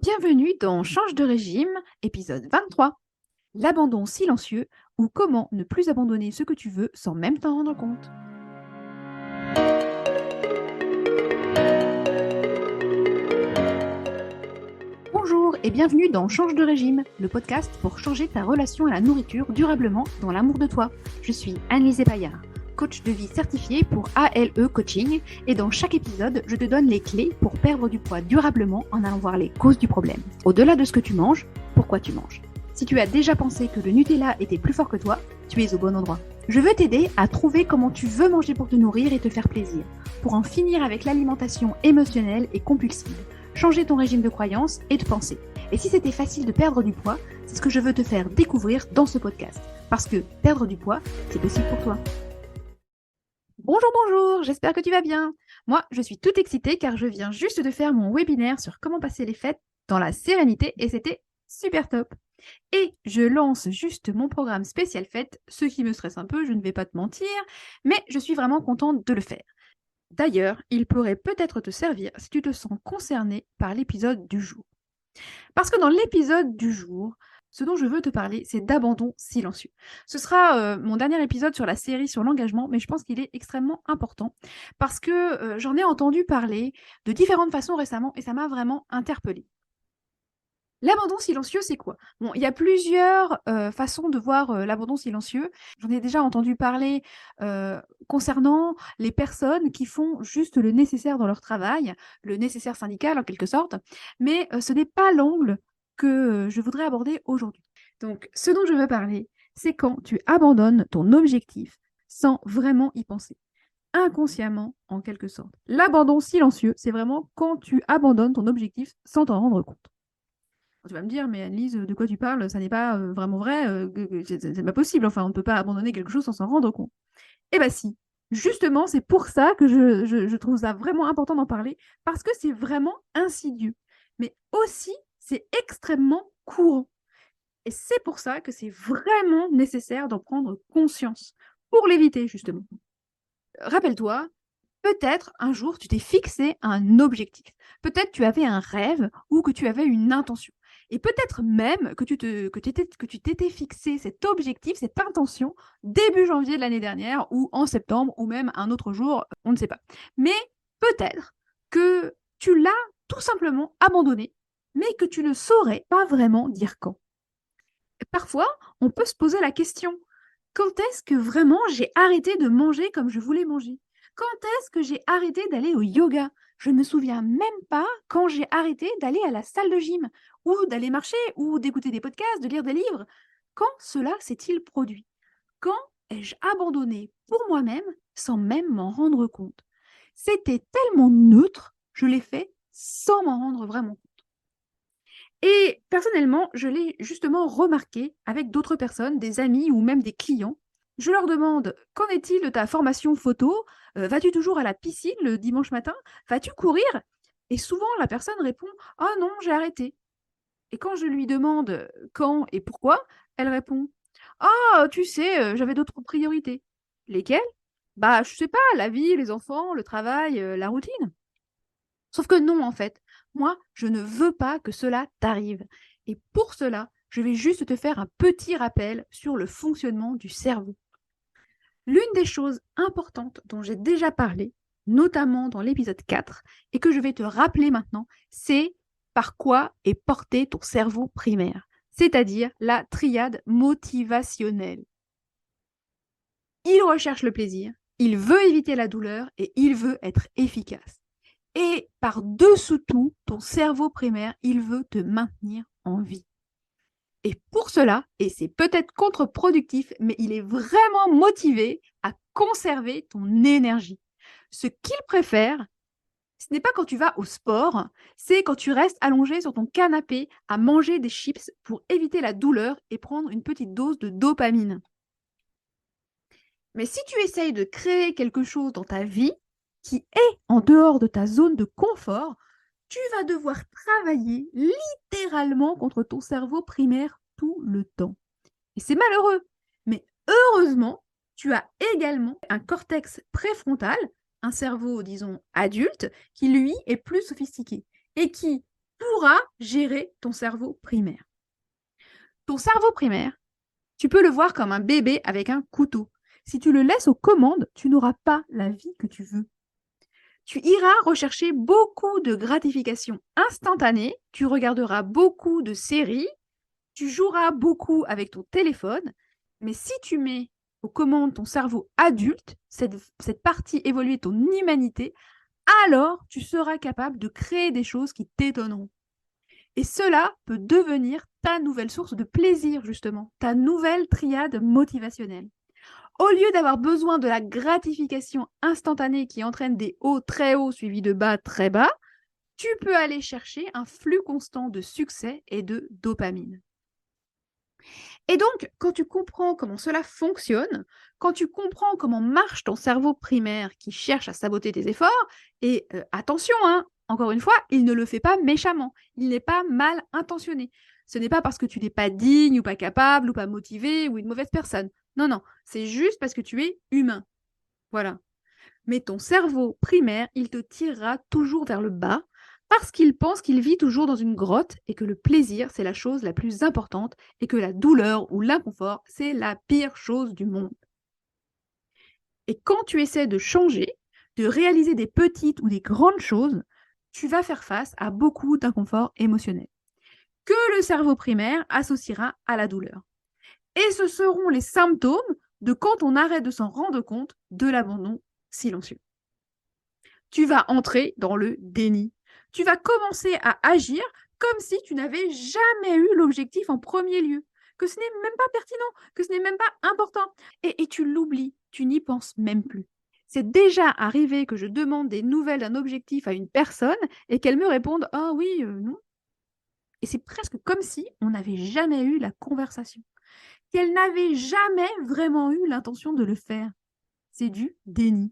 Bienvenue dans Change de régime, épisode 23. L'abandon silencieux ou comment ne plus abandonner ce que tu veux sans même t'en rendre compte. Bonjour et bienvenue dans Change de régime, le podcast pour changer ta relation à la nourriture durablement dans l'amour de toi. Je suis Anne-Lise Paillard, coach de vie certifiée pour ALE Coaching, et dans chaque épisode, je te donne les clés pour perdre du poids durablement en allant voir les causes du problème. Au-delà de ce que tu manges, pourquoi tu manges. Si tu as déjà pensé que le Nutella était plus fort que toi, tu es au bon endroit. Je veux t'aider à trouver comment tu veux manger pour te nourrir et te faire plaisir, pour en finir avec l'alimentation émotionnelle et compulsive, changer ton régime de croyances et de pensée. Et si c'était facile de perdre du poids, c'est ce que je veux te faire découvrir dans ce podcast. Parce que perdre du poids, c'est possible pour toi. Bonjour, j'espère que tu vas bien. Moi, je suis toute excitée car je viens juste de faire mon webinaire sur comment passer les fêtes dans la sérénité et c'était super top. Et je lance juste mon programme spécial fête, ce qui me stresse un peu, je ne vais pas te mentir, mais je suis vraiment contente de le faire. D'ailleurs, il pourrait peut-être te servir si tu te sens concerné par l'épisode du jour. Parce que dans l'épisode du jour, ce dont je veux te parler, c'est d'abandon silencieux. Ce sera mon dernier épisode sur la série sur l'engagement, mais je pense qu'il est extrêmement important parce que j'en ai entendu parler de différentes façons récemment et ça m'a vraiment interpellée. L'abandon silencieux, c'est quoi? Bon, il y a plusieurs façons de voir l'abandon silencieux. J'en ai déjà entendu parler concernant les personnes qui font juste le nécessaire dans leur travail, le nécessaire syndical en quelque sorte, mais ce n'est pas l'angle que je voudrais aborder aujourd'hui. Donc, ce dont je veux parler, c'est quand tu abandonnes ton objectif sans vraiment y penser, inconsciemment en quelque sorte. L'abandon silencieux, c'est vraiment quand tu abandonnes ton objectif sans t'en rendre compte. Tu vas me dire, mais Annelise, de quoi tu parles? Ça n'est pas vraiment vrai, c'est pas possible. Enfin, on ne peut pas abandonner quelque chose sans s'en rendre compte. Eh bien si, justement, c'est pour ça que je trouve ça vraiment important d'en parler, parce que c'est vraiment insidieux. Mais aussi, c'est extrêmement courant. Et c'est pour ça que c'est vraiment nécessaire d'en prendre conscience, pour l'éviter, justement. Rappelle-toi, peut-être un jour, tu t'es fixé un objectif. Peut-être tu avais un rêve ou que tu avais une intention. Et peut-être même que tu t'étais fixé cet objectif, cette intention, début janvier de l'année dernière ou en septembre ou même un autre jour, on ne sait pas. Mais peut-être que tu l'as tout simplement abandonné, mais que tu ne saurais pas vraiment dire quand. Et parfois, on peut se poser la question, quand est-ce que vraiment j'ai arrêté de manger comme je voulais manger? Quand est-ce que j'ai arrêté d'aller au yoga? Je ne me souviens même pas quand j'ai arrêté d'aller à la salle de gym, ou d'aller marcher, ou d'écouter des podcasts, de lire des livres. Quand cela s'est-il produit? Quand ai-je abandonné pour moi-même sans même m'en rendre compte? C'était tellement neutre, je l'ai fait sans m'en rendre vraiment compte. Et personnellement, je l'ai justement remarqué avec d'autres personnes, des amis ou même des clients. Je leur demande: «Qu'en est-il de ta formation photo? Vas-tu toujours à la piscine le dimanche matin? Vas-tu courir?» Et souvent la personne répond: «Ah non, j'ai arrêté». Et quand je lui demande quand et pourquoi, elle répond: «Ah, tu sais, j'avais d'autres priorités». «Lesquelles?» «Bah, je sais pas, la vie, les enfants, le travail, la routine». Sauf que non, en fait. Moi, je ne veux pas que cela t'arrive. Et pour cela, je vais juste te faire un petit rappel sur le fonctionnement du cerveau. L'une des choses importantes dont j'ai déjà parlé, notamment dans l'épisode 4, et que je vais te rappeler maintenant, c'est par quoi est porté ton cerveau primaire, c'est-à-dire la triade motivationnelle. Il recherche le plaisir, il veut éviter la douleur et il veut être efficace. Et par-dessous tout, ton cerveau primaire, il veut te maintenir en vie. Et pour cela, et c'est peut-être contre-productif, mais il est vraiment motivé à conserver ton énergie. Ce qu'il préfère, ce n'est pas quand tu vas au sport, c'est quand tu restes allongé sur ton canapé à manger des chips pour éviter la douleur et prendre une petite dose de dopamine. Mais si tu essayes de créer quelque chose dans ta vie qui est en dehors de ta zone de confort, tu vas devoir travailler littéralement contre ton cerveau primaire tout le temps. Et c'est malheureux, mais heureusement, tu as également un cortex préfrontal, un cerveau, disons, adulte, qui lui est plus sophistiqué et qui, pourras gérer ton cerveau primaire. Ton cerveau primaire, tu peux le voir comme un bébé avec un couteau. Si tu le laisses aux commandes, tu n'auras pas la vie que tu veux. Tu iras rechercher beaucoup de gratification instantanée, tu regarderas beaucoup de séries, tu joueras beaucoup avec ton téléphone, mais si tu mets aux commandes ton cerveau adulte, cette partie évoluée de ton humanité, alors tu seras capable de créer des choses qui t'étonneront. Et cela peut devenir ta nouvelle source de plaisir, justement, ta nouvelle triade motivationnelle. Au lieu d'avoir besoin de la gratification instantanée qui entraîne des hauts très hauts suivis de bas très bas, tu peux aller chercher un flux constant de succès et de dopamine. Et donc, quand tu comprends comment cela fonctionne, quand tu comprends comment marche ton cerveau primaire qui cherche à saboter tes efforts, et attention, hein, encore une fois, il ne le fait pas méchamment, il n'est pas mal intentionné. Ce n'est pas parce que tu n'es pas digne ou pas capable ou pas motivé ou une mauvaise personne. Non, non, c'est juste parce que tu es humain. Voilà. Mais ton cerveau primaire, il te tirera toujours vers le bas parce qu'il pense qu'il vit toujours dans une grotte et que le plaisir, c'est la chose la plus importante et que la douleur ou l'inconfort, c'est la pire chose du monde. Et quand tu essaies de changer, de réaliser des petites ou des grandes choses, tu vas faire face à beaucoup d'inconfort émotionnel que le cerveau primaire associera à la douleur. Et ce seront les symptômes de quand on arrête de s'en rendre compte de l'abandon silencieux. Tu vas entrer dans le déni. Tu vas commencer à agir comme si tu n'avais jamais eu l'objectif en premier lieu, que ce n'est même pas pertinent, que ce n'est même pas important. Et tu l'oublies, tu n'y penses même plus. C'est déjà arrivé que je demande des nouvelles d'un objectif à une personne et qu'elle me réponde « Ah oui, non ». Et c'est presque comme si on n'avait jamais eu la conversation, qu'elle n'avait jamais vraiment eu l'intention de le faire. C'est du déni.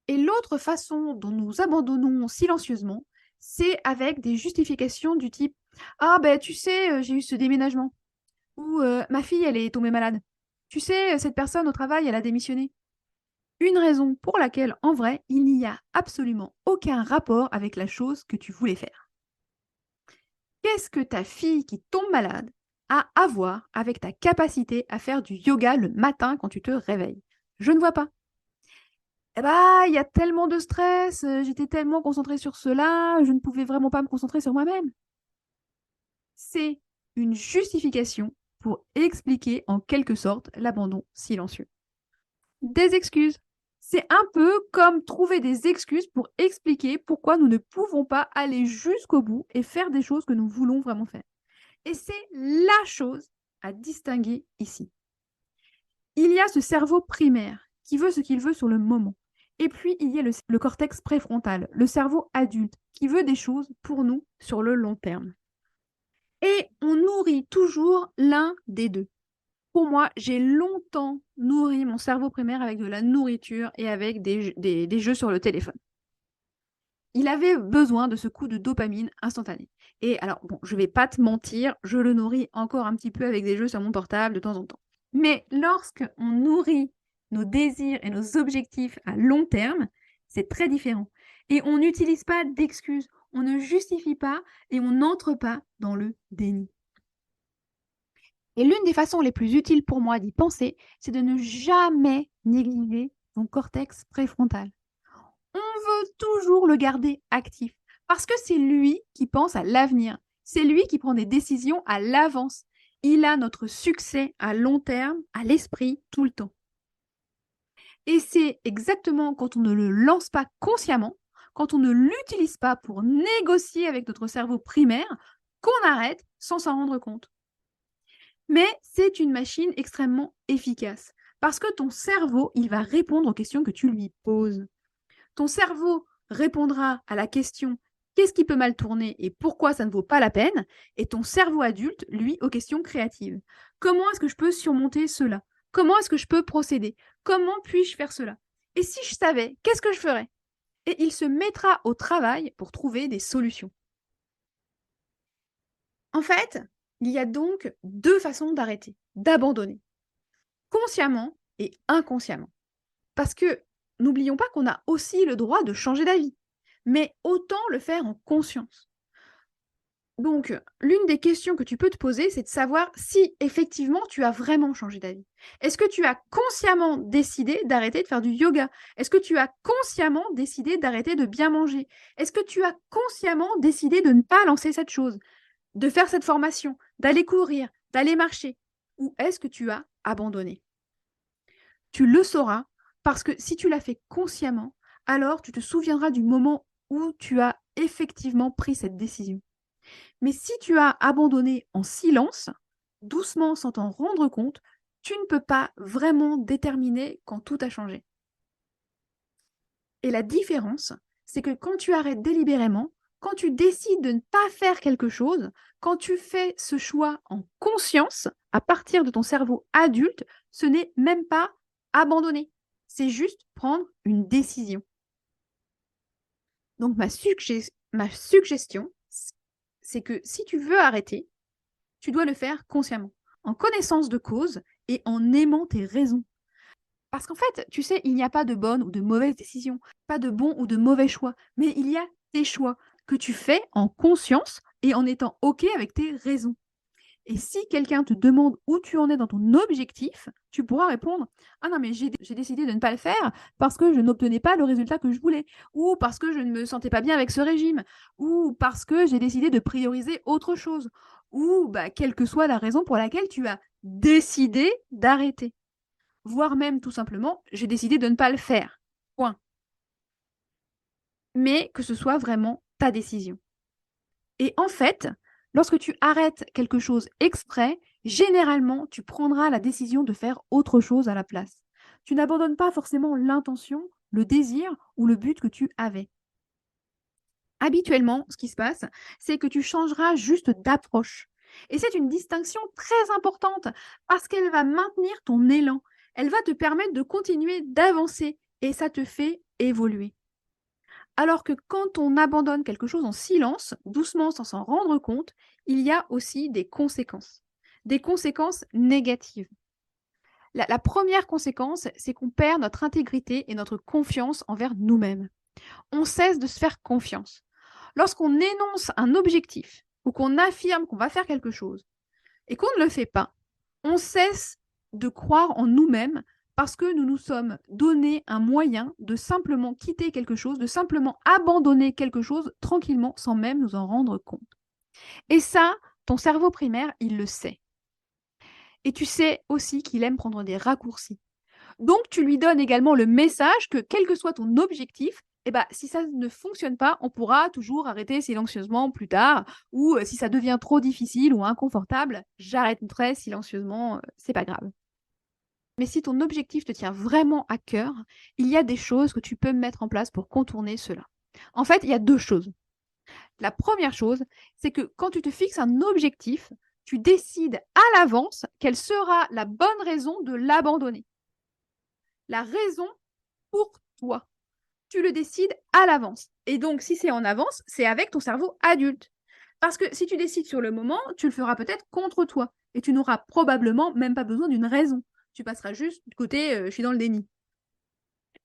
Et l'autre façon dont nous abandonnons silencieusement, c'est avec des justifications du type « Ah ben tu sais, j'ai eu ce déménagement » ou « Ma fille, elle est tombée malade ». Tu sais, cette personne au travail, elle a démissionné. Une raison pour laquelle, en vrai, il n'y a absolument aucun rapport avec la chose que tu voulais faire. Qu'est-ce que ta fille qui tombe malade a à voir avec ta capacité à faire du yoga le matin quand tu te réveilles? Je ne vois pas. Eh bah, il y a tellement de stress, j'étais tellement concentrée sur cela, je ne pouvais vraiment pas me concentrer sur moi-même. C'est une justification pour expliquer en quelque sorte l'abandon silencieux. Des excuses. C'est un peu comme trouver des excuses pour expliquer pourquoi nous ne pouvons pas aller jusqu'au bout et faire des choses que nous voulons vraiment faire. Et c'est la chose à distinguer ici. Il y a ce cerveau primaire qui veut ce qu'il veut sur le moment. Et puis, il y a le cortex préfrontal, le cerveau adulte, qui veut des choses pour nous sur le long terme. Et on nourrit toujours l'un des deux. Pour moi, j'ai longtemps nourri mon cerveau primaire avec de la nourriture et avec des jeux sur le téléphone. Il avait besoin de ce coup de dopamine instantané. Et alors, bon, je ne vais pas te mentir, je le nourris encore un petit peu avec des jeux sur mon portable de temps en temps. Mais lorsqu'on nourrit nos désirs et nos objectifs à long terme, c'est très différent. Et on n'utilise pas d'excuses, on ne justifie pas et on n'entre pas dans le déni. Et l'une des façons les plus utiles pour moi d'y penser, c'est de ne jamais négliger ton cortex préfrontal. On veut toujours le garder actif parce que c'est lui qui pense à l'avenir. C'est lui qui prend des décisions à l'avance. Il a notre succès à long terme à l'esprit tout le temps. Et c'est exactement quand on ne le lance pas consciemment, quand on ne l'utilise pas pour négocier avec notre cerveau primaire, qu'on arrête sans s'en rendre compte. Mais c'est une machine extrêmement efficace parce que ton cerveau, il va répondre aux questions que tu lui poses. Ton cerveau répondra à la question « Qu'est-ce qui peut mal tourner et pourquoi ça ne vaut pas la peine ?» Et ton cerveau adulte, lui, aux questions créatives. Comment est-ce que je peux surmonter cela? Comment est-ce que je peux procéder? Comment puis-je faire cela? Et si je savais, qu'est-ce que je ferais? Et il se mettra au travail pour trouver des solutions. En fait, il y a donc deux façons d'arrêter, d'abandonner, consciemment et inconsciemment. Parce que n'oublions pas qu'on a aussi le droit de changer d'avis. mais autant le faire en conscience. Donc, l'une des questions que tu peux te poser, c'est de savoir si effectivement tu as vraiment changé d'avis. Est-ce que tu as consciemment décidé d'arrêter de faire du yoga? Est-ce que tu as consciemment décidé d'arrêter de bien manger? Est-ce que tu as consciemment décidé de ne pas lancer cette chose, de faire cette formation, d'aller courir, d'aller marcher? Ou est-ce que tu as abandonné? Tu le sauras parce que si tu l'as fait consciemment, alors tu te souviendras du moment où tu as effectivement pris cette décision. Mais si tu as abandonné en silence, doucement sans t'en rendre compte, tu ne peux pas vraiment déterminer quand tout a changé. Et la différence, c'est que quand tu arrêtes délibérément, quand tu décides de ne pas faire quelque chose, quand tu fais ce choix en conscience, à partir de ton cerveau adulte, ce n'est même pas abandonner. C'est juste prendre une décision. Donc ma suggestion, c'est que si tu veux arrêter, tu dois le faire consciemment, en connaissance de cause et en aimant tes raisons. Parce qu'en fait, tu sais, il n'y a pas de bonne ou de mauvaise décision, pas de bon ou de mauvais choix, mais il y a tes choix que tu fais en conscience et en étant OK avec tes raisons. Et si quelqu'un te demande où tu en es dans ton objectif, tu pourras répondre: «Ah non, mais j'ai décidé de ne pas le faire parce que je n'obtenais pas le résultat que je voulais, ou parce que je ne me sentais pas bien avec ce régime, ou parce que j'ai décidé de prioriser autre chose», ou quelle que soit la raison pour laquelle tu as décidé d'arrêter. Voire même tout simplement: «J'ai décidé de ne pas le faire, point». Mais que ce soit vraiment ta décision. Et en fait, lorsque tu arrêtes quelque chose exprès, généralement, tu prendras la décision de faire autre chose à la place. Tu n'abandonnes pas forcément l'intention, le désir ou le but que tu avais. Habituellement, ce qui se passe, c'est que tu changeras juste d'approche. Et c'est une distinction très importante parce qu'elle va maintenir ton élan. Elle va te permettre de continuer d'avancer et ça te fait évoluer. Alors que quand on abandonne quelque chose en silence, doucement sans s'en rendre compte, il y a aussi des conséquences négatives. La première conséquence, c'est qu'on perd notre intégrité et notre confiance envers nous-mêmes. On cesse de se faire confiance. Lorsqu'on énonce un objectif ou qu'on affirme qu'on va faire quelque chose et qu'on ne le fait pas, on cesse de croire en nous-mêmes parce que nous nous sommes donné un moyen de simplement quitter quelque chose, de simplement abandonner quelque chose tranquillement sans même nous en rendre compte. Et ça, ton cerveau primaire, il le sait. Et tu sais aussi qu'il aime prendre des raccourcis. Donc, tu lui donnes également le message que quel que soit ton objectif, si ça ne fonctionne pas, on pourra toujours arrêter silencieusement plus tard, ou si ça devient trop difficile ou inconfortable, j'arrêterai silencieusement, c'est pas grave. Mais si ton objectif te tient vraiment à cœur, il y a des choses que tu peux mettre en place pour contourner cela. En fait, il y a 2 choses. La première chose, c'est que quand tu te fixes un objectif, tu décides à l'avance quelle sera la bonne raison de l'abandonner. La raison pour toi. Tu le décides à l'avance. Et donc, si c'est en avance, c'est avec ton cerveau adulte. Parce que si tu décides sur le moment, tu le feras peut-être contre toi. Et tu n'auras probablement même pas besoin d'une raison. Tu passeras juste du côté je suis dans le déni.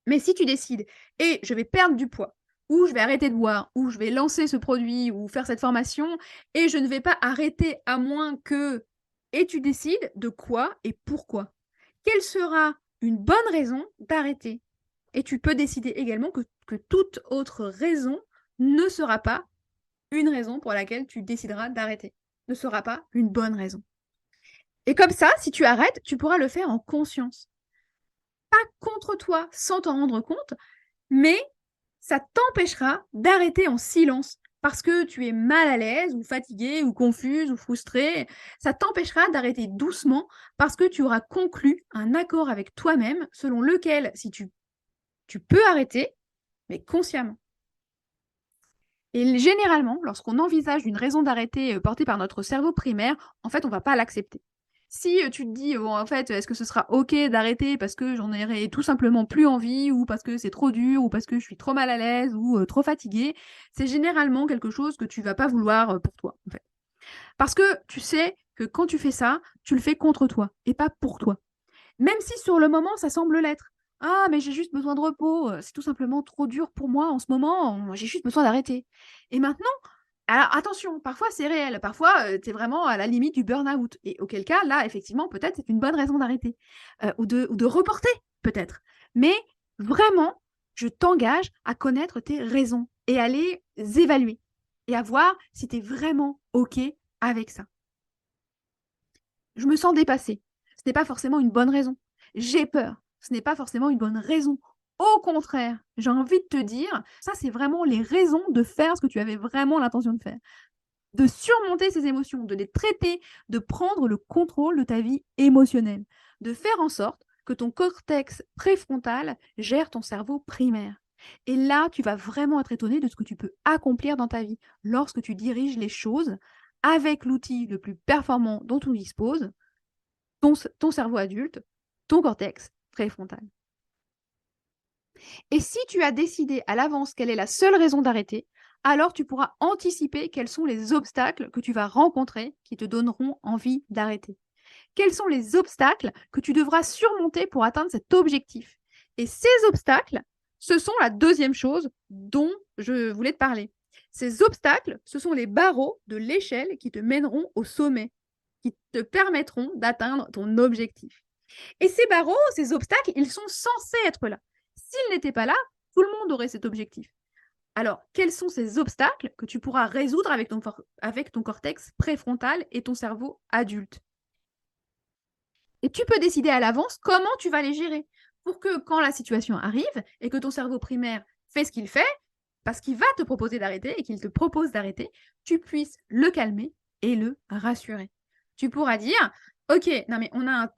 Mais si tu décides et je vais perdre du poids, ou je vais arrêter de boire, ou je vais lancer ce produit, ou faire cette formation, et je ne vais pas arrêter à moins que. Et tu décides de quoi et pourquoi. Quelle sera une bonne raison d'arrêter? Et tu peux décider également que toute autre raison ne sera pas une raison pour laquelle tu décideras d'arrêter, ne sera pas une bonne raison. Et comme ça, si tu arrêtes, tu pourras le faire en conscience. Pas contre toi sans t'en rendre compte, mais ça t'empêchera d'arrêter en silence parce que tu es mal à l'aise ou fatigué ou confuse ou frustré. Ça t'empêchera d'arrêter doucement parce que tu auras conclu un accord avec toi-même selon lequel, si tu peux arrêter, mais consciemment. Et généralement, lorsqu'on envisage une raison d'arrêter portée par notre cerveau primaire, en fait, on ne va pas l'accepter. Si tu te dis, bon, en fait, est-ce que ce sera OK d'arrêter parce que j'en aurai tout simplement plus envie, ou parce que c'est trop dur, ou parce que je suis trop mal à l'aise, ou trop fatiguée, c'est généralement quelque chose que tu ne vas pas vouloir pour toi, en fait. Parce que tu sais que quand tu fais ça, tu le fais contre toi et pas pour toi. Même si sur le moment, ça semble l'être. «Ah, mais j'ai juste besoin de repos, c'est tout simplement trop dur pour moi en ce moment, j'ai juste besoin d'arrêter». Et maintenant, alors attention, parfois c'est réel, parfois, tu es vraiment à la limite du burn-out et auquel cas, là, effectivement, peut-être c'est une bonne raison d'arrêter, ou de reporter, peut-être. Mais vraiment, je t'engage à connaître tes raisons et à les évaluer et à voir si tu es vraiment OK avec ça. Je me sens dépassée. Ce n'est pas forcément une bonne raison. J'ai peur. Ce n'est pas forcément une bonne raison. Au contraire, j'ai envie de te dire, ça, c'est vraiment les raisons de faire ce que tu avais vraiment l'intention de faire. De surmonter ces émotions, de les traiter, de prendre le contrôle de ta vie émotionnelle, de faire en sorte que ton cortex préfrontal gère ton cerveau primaire. Et là, tu vas vraiment être étonné de ce que tu peux accomplir dans ta vie lorsque tu diriges les choses avec l'outil le plus performant dont on dispose, ton cerveau adulte, ton cortex préfrontal. Et si tu as décidé à l'avance quelle est la seule raison d'arrêter, alors tu pourras anticiper quels sont les obstacles que tu vas rencontrer qui te donneront envie d'arrêter. Quels sont les obstacles que tu devras surmonter pour atteindre cet objectif? Et ces obstacles, ce sont la deuxième chose dont je voulais te parler. Ces obstacles, ce sont les barreaux de l'échelle qui te mèneront au sommet, qui te permettront d'atteindre ton objectif. Et ces barreaux, ces obstacles, ils sont censés être là. S'ils n'étaient pas là, tout le monde aurait cet objectif. Alors, quels sont ces obstacles que tu pourras résoudre avec ton cortex préfrontal et ton cerveau adulte? Et tu peux décider à l'avance comment tu vas les gérer pour que quand la situation arrive et que ton cerveau primaire fait ce qu'il fait, parce qu'il va te proposer d'arrêter et qu'il te propose d'arrêter, tu puisses le calmer et le rassurer. Tu pourras dire: «OK, non mais on a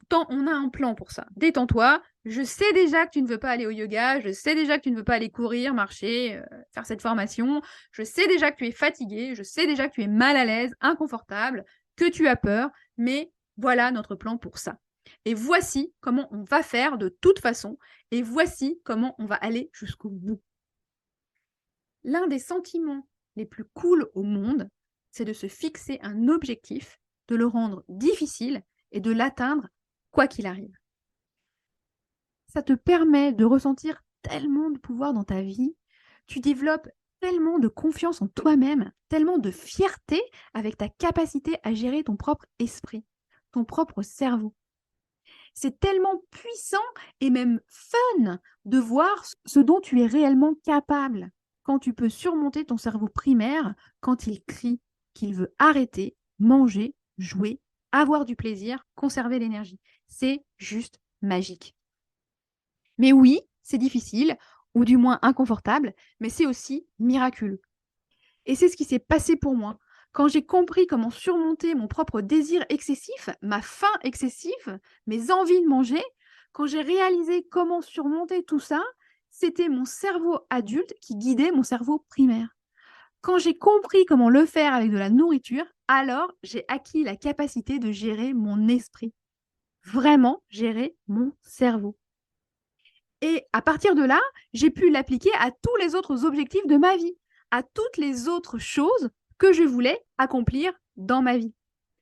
un plan pour ça. Détends-toi, je sais déjà que tu ne veux pas aller au yoga, je sais déjà que tu ne veux pas aller courir, marcher, faire cette formation, je sais déjà que tu es fatigué, je sais déjà que tu es mal à l'aise, inconfortable, que tu as peur, mais voilà notre plan pour ça. Et voici comment on va faire de toute façon et voici comment on va aller jusqu'au bout». L'un des sentiments les plus cool au monde, c'est de se fixer un objectif, de le rendre difficile et de l'atteindre quoi qu'il arrive. Ça te permet de ressentir tellement de pouvoir dans ta vie, tu développes tellement de confiance en toi-même, tellement de fierté avec ta capacité à gérer ton propre esprit, ton propre cerveau. C'est tellement puissant et même fun de voir ce dont tu es réellement capable quand tu peux surmonter ton cerveau primaire quand il crie qu'il veut arrêter, manger, jouer, avoir du plaisir, conserver l'énergie. C'est juste magique. Mais oui, c'est difficile, ou du moins inconfortable, mais c'est aussi miraculeux. Et c'est ce qui s'est passé pour moi. Quand j'ai compris comment surmonter mon propre désir excessif, ma faim excessive, mes envies de manger, quand j'ai réalisé comment surmonter tout ça, c'était mon cerveau adulte qui guidait mon cerveau primaire. Quand j'ai compris comment le faire avec de la nourriture, alors j'ai acquis la capacité de gérer mon esprit. Vraiment gérer mon cerveau. Et à partir de là, j'ai pu l'appliquer à tous les autres objectifs de ma vie, à toutes les autres choses que je voulais accomplir dans ma vie.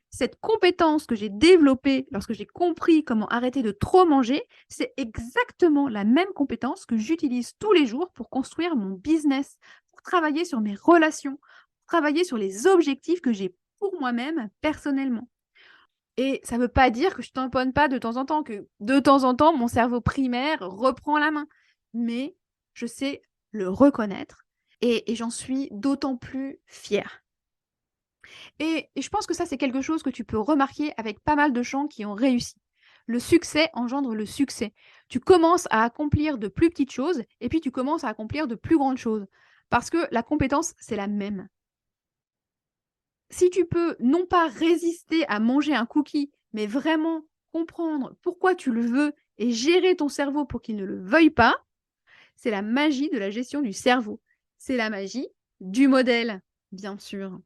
Cette compétence que j'ai développée lorsque j'ai compris comment arrêter de trop manger, c'est exactement la même compétence que j'utilise tous les jours pour construire mon business, pour travailler sur mes relations, pour travailler sur les objectifs que j'ai pour moi-même personnellement. Et ça ne veut pas dire que je tamponne pas de temps en temps, que de temps en temps, mon cerveau primaire reprend la main. Mais je sais le reconnaître et j'en suis d'autant plus fière. Et je pense que ça, c'est quelque chose que tu peux remarquer avec pas mal de gens qui ont réussi. Le succès engendre le succès. Tu commences à accomplir de plus petites choses et puis tu commences à accomplir de plus grandes choses. Parce que la compétence, c'est la même. Si tu peux non pas résister à manger un cookie, mais vraiment comprendre pourquoi tu le veux et gérer ton cerveau pour qu'il ne le veuille pas, c'est la magie de la gestion du cerveau. C'est la magie du modèle, bien sûr.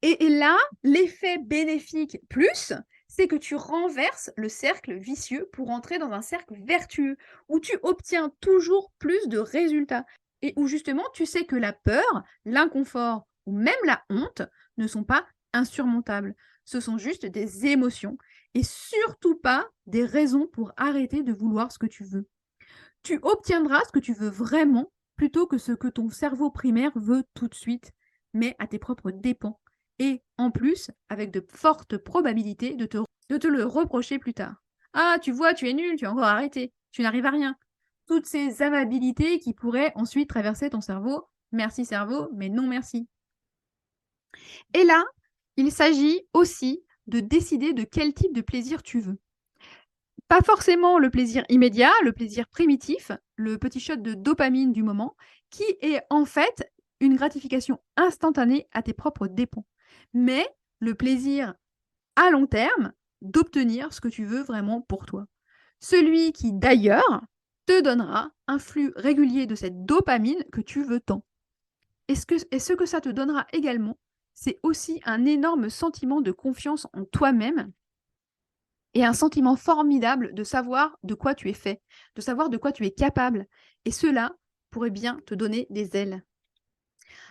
Et là, l'effet bénéfique plus, c'est que tu renverses le cercle vicieux pour entrer dans un cercle vertueux, où tu obtiens toujours plus de résultats et où justement tu sais que la peur, l'inconfort ou même la honte ne sont pas insurmontables. Ce sont juste des émotions et surtout pas des raisons pour arrêter de vouloir ce que tu veux. Tu obtiendras ce que tu veux vraiment plutôt que ce que ton cerveau primaire veut tout de suite, mais à tes propres dépens. Et en plus, avec de fortes probabilités de te le reprocher plus tard. Ah, tu vois, tu es nul, tu as encore arrêté, tu n'arrives à rien. Toutes ces amabilités qui pourraient ensuite traverser ton cerveau. Merci cerveau, mais non merci. Et là, il s'agit aussi de décider de quel type de plaisir tu veux. Pas forcément le plaisir immédiat, le plaisir primitif, le petit shot de dopamine du moment, qui est en fait une gratification instantanée à tes propres dépens. Mais le plaisir à long terme d'obtenir ce que tu veux vraiment pour toi. Celui qui, d'ailleurs, te donnera un flux régulier de cette dopamine que tu veux tant. Et ce que ça te donnera également, c'est aussi un énorme sentiment de confiance en toi-même et un sentiment formidable de savoir de quoi tu es fait, de savoir de quoi tu es capable. Et cela pourrait bien te donner des ailes.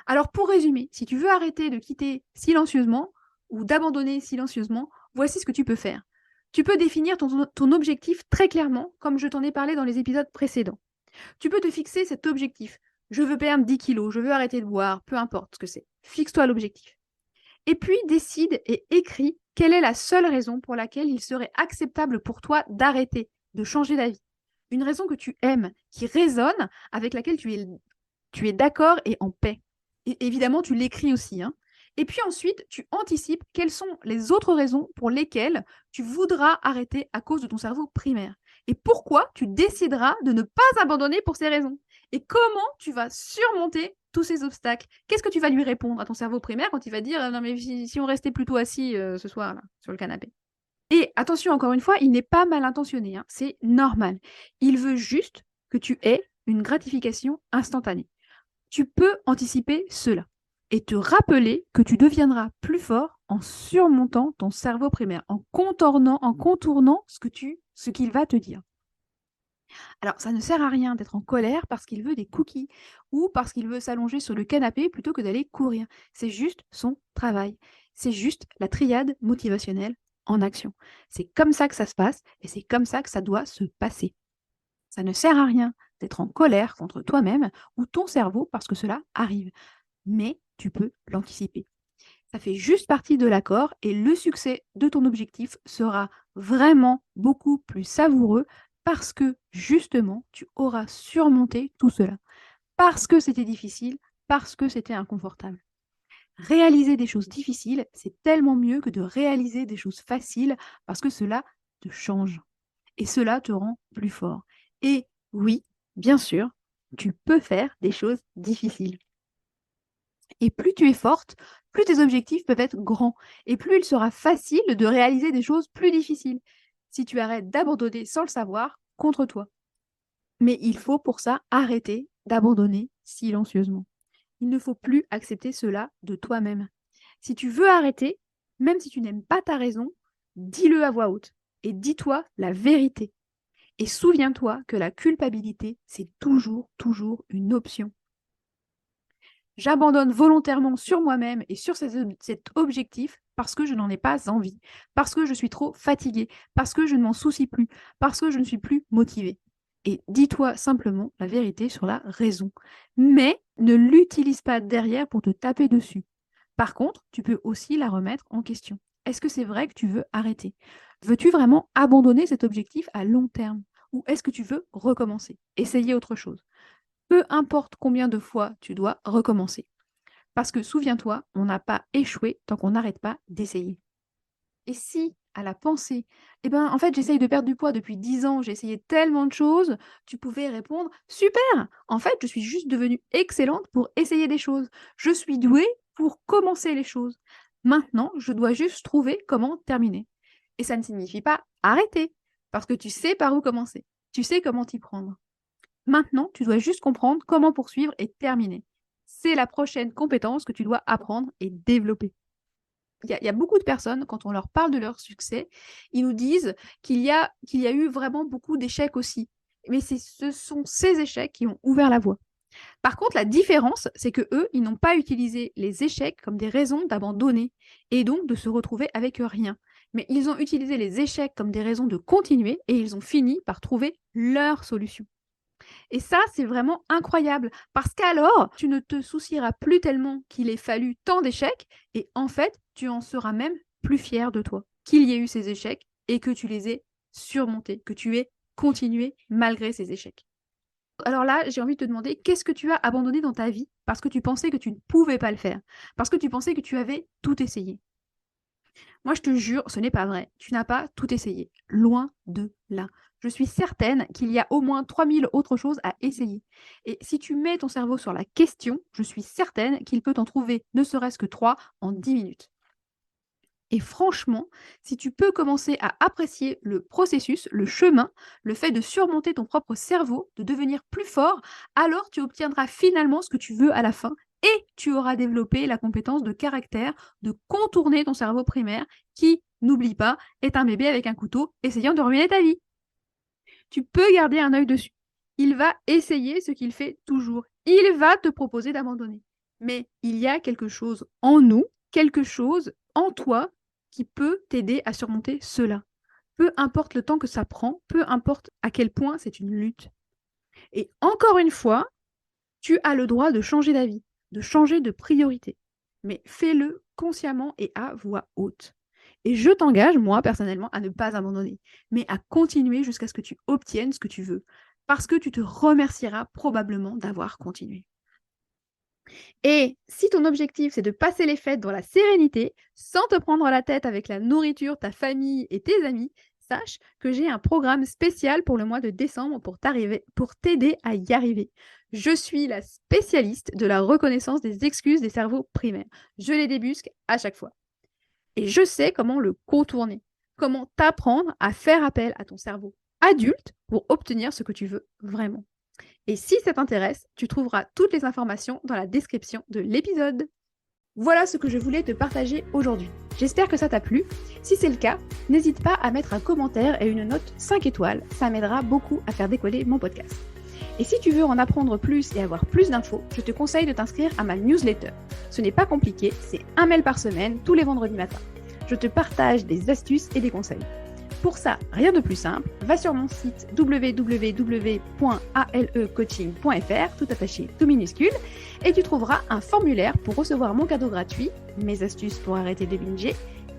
Alors pour résumer, si tu veux arrêter de quitter silencieusement ou d'abandonner silencieusement, voici ce que tu peux faire. Tu peux définir ton objectif très clairement, comme je t'en ai parlé dans les épisodes précédents. Tu peux te fixer cet objectif. Je veux perdre 10 kilos, je veux arrêter de boire, peu importe ce que c'est. Fixe-toi l'objectif. Et puis décide et écris quelle est la seule raison pour laquelle il serait acceptable pour toi d'arrêter, de changer d'avis. Une raison que tu aimes, qui résonne, avec laquelle tu es d'accord et en paix. Et évidemment, tu l'écris aussi. Et puis ensuite, tu anticipes quelles sont les autres raisons pour lesquelles tu voudras arrêter à cause de ton cerveau primaire. Et pourquoi tu décideras de ne pas abandonner pour ces raisons. Et comment tu vas surmonter tous ces obstacles. Qu'est-ce que tu vas lui répondre à ton cerveau primaire quand il va dire non mais si on restait plutôt assis ce soir là sur le canapé. Et attention, encore une fois, il n'est pas mal intentionné, c'est normal. Il veut juste que tu aies une gratification instantanée. Tu peux anticiper cela et te rappeler que tu deviendras plus fort en surmontant ton cerveau primaire, en contournant ce qu'il va te dire. Alors, ça ne sert à rien d'être en colère parce qu'il veut des cookies ou parce qu'il veut s'allonger sur le canapé plutôt que d'aller courir. C'est juste son travail. C'est juste la triade motivationnelle en action. C'est comme ça que ça se passe et c'est comme ça que ça doit se passer. Ça ne sert à rien d'être en colère contre toi-même ou ton cerveau parce que cela arrive. Mais tu peux l'anticiper. Ça fait juste partie de l'accord et le succès de ton objectif sera vraiment beaucoup plus savoureux parce que justement, tu auras surmonté tout cela. Parce que c'était difficile, parce que c'était inconfortable. Réaliser des choses difficiles, c'est tellement mieux que de réaliser des choses faciles parce que cela te change et cela te rend plus fort. Et oui, bien sûr, tu peux faire des choses difficiles. Et plus tu es forte, plus tes objectifs peuvent être grands et plus il sera facile de réaliser des choses plus difficiles si tu arrêtes d'abandonner sans le savoir contre toi. Mais il faut pour ça arrêter d'abandonner silencieusement. Il ne faut plus accepter cela de toi-même. Si tu veux arrêter, même si tu n'aimes pas ta raison, dis-le à voix haute et dis-toi la vérité. Et souviens-toi que la culpabilité, c'est toujours une option. J'abandonne volontairement sur moi-même et sur cet objectif parce que je n'en ai pas envie, parce que je suis trop fatiguée, parce que je ne m'en soucie plus, parce que je ne suis plus motivée. Et dis-toi simplement la vérité sur la raison. Mais ne l'utilise pas derrière pour te taper dessus. Par contre, tu peux aussi la remettre en question. Est-ce que c'est vrai que tu veux arrêter? Veux-tu vraiment abandonner cet objectif à long terme? Ou est-ce que tu veux recommencer? Essayer autre chose? Peu importe combien de fois tu dois recommencer. Parce que souviens-toi, on n'a pas échoué tant qu'on n'arrête pas d'essayer. Et si, à la pensée, en fait, j'essaye de perdre du poids depuis 10 ans, j'ai essayé tellement de choses, tu pouvais répondre, super, en fait, je suis juste devenue excellente pour essayer des choses. Je suis douée pour commencer les choses. Maintenant, je dois juste trouver comment terminer. Et ça ne signifie pas arrêter, parce que tu sais par où commencer. Tu sais comment t'y prendre. Maintenant, tu dois juste comprendre comment poursuivre et terminer. C'est la prochaine compétence que tu dois apprendre et développer. Il y a beaucoup de personnes, quand on leur parle de leur succès, ils nous disent qu'il y a eu vraiment beaucoup d'échecs aussi. Mais ce sont ces échecs qui ont ouvert la voie. Par contre, la différence, c'est que eux, ils n'ont pas utilisé les échecs comme des raisons d'abandonner et donc de se retrouver avec rien. Mais ils ont utilisé les échecs comme des raisons de continuer et ils ont fini par trouver leur solution. Et ça, c'est vraiment incroyable parce qu'alors, tu ne te soucieras plus tellement qu'il ait fallu tant d'échecs et en fait, tu en seras même plus fier de toi, qu'il y ait eu ces échecs et que tu les aies surmontés, que tu aies continué malgré ces échecs. Alors là, j'ai envie de te demander, qu'est-ce que tu as abandonné dans ta vie parce que tu pensais que tu ne pouvais pas le faire, parce que tu pensais que tu avais tout essayé? Moi, je te jure, ce n'est pas vrai. Tu n'as pas tout essayé. Loin de là. Je suis certaine qu'il y a au moins 3000 autres choses à essayer. Et si tu mets ton cerveau sur la question, je suis certaine qu'il peut t'en trouver ne serait-ce que 3 en 10 minutes. Et franchement, si tu peux commencer à apprécier le processus, le chemin, le fait de surmonter ton propre cerveau, de devenir plus fort, alors tu obtiendras finalement ce que tu veux à la fin et tu auras développé la compétence de caractère de contourner ton cerveau primaire qui, n'oublie pas, est un bébé avec un couteau essayant de ruiner ta vie. Tu peux garder un œil dessus. Il va essayer ce qu'il fait toujours. Il va te proposer d'abandonner. Mais il y a quelque chose en nous, quelque chose en toi qui peut t'aider à surmonter cela. Peu importe le temps que ça prend, peu importe à quel point c'est une lutte. Et encore une fois, tu as le droit de changer d'avis, de changer de priorité. Mais fais-le consciemment et à voix haute. Et je t'engage, moi, personnellement, à ne pas abandonner, mais à continuer jusqu'à ce que tu obtiennes ce que tu veux, parce que tu te remercieras probablement d'avoir continué. Et si ton objectif, c'est de passer les fêtes dans la sérénité, sans te prendre la tête avec la nourriture, ta famille et tes amis, sache que j'ai un programme spécial pour le mois de décembre pour t'aider à y arriver. Je suis la spécialiste de la reconnaissance des excuses des cerveaux primaires. Je les débusque à chaque fois. Et je sais comment le contourner, comment t'apprendre à faire appel à ton cerveau adulte pour obtenir ce que tu veux vraiment. Et si ça t'intéresse, tu trouveras toutes les informations dans la description de l'épisode. Voilà ce que je voulais te partager aujourd'hui. J'espère que ça t'a plu. Si c'est le cas, n'hésite pas à mettre un commentaire et une note 5 étoiles. Ça m'aidera beaucoup à faire décoller mon podcast. Et si tu veux en apprendre plus et avoir plus d'infos, je te conseille de t'inscrire à ma newsletter. Ce n'est pas compliqué, c'est un mail par semaine, tous les vendredis matins. Je te partage des astuces et des conseils. Pour ça, rien de plus simple, va sur mon site www.alecoaching.fr, tout attaché, tout minuscule, et tu trouveras un formulaire pour recevoir mon cadeau gratuit, mes astuces pour arrêter de binger,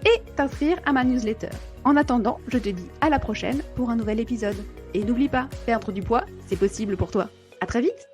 et t'inscrire à ma newsletter. En attendant, je te dis à la prochaine pour un nouvel épisode. Et n'oublie pas, perdre du poids, c'est possible pour toi. À très vite!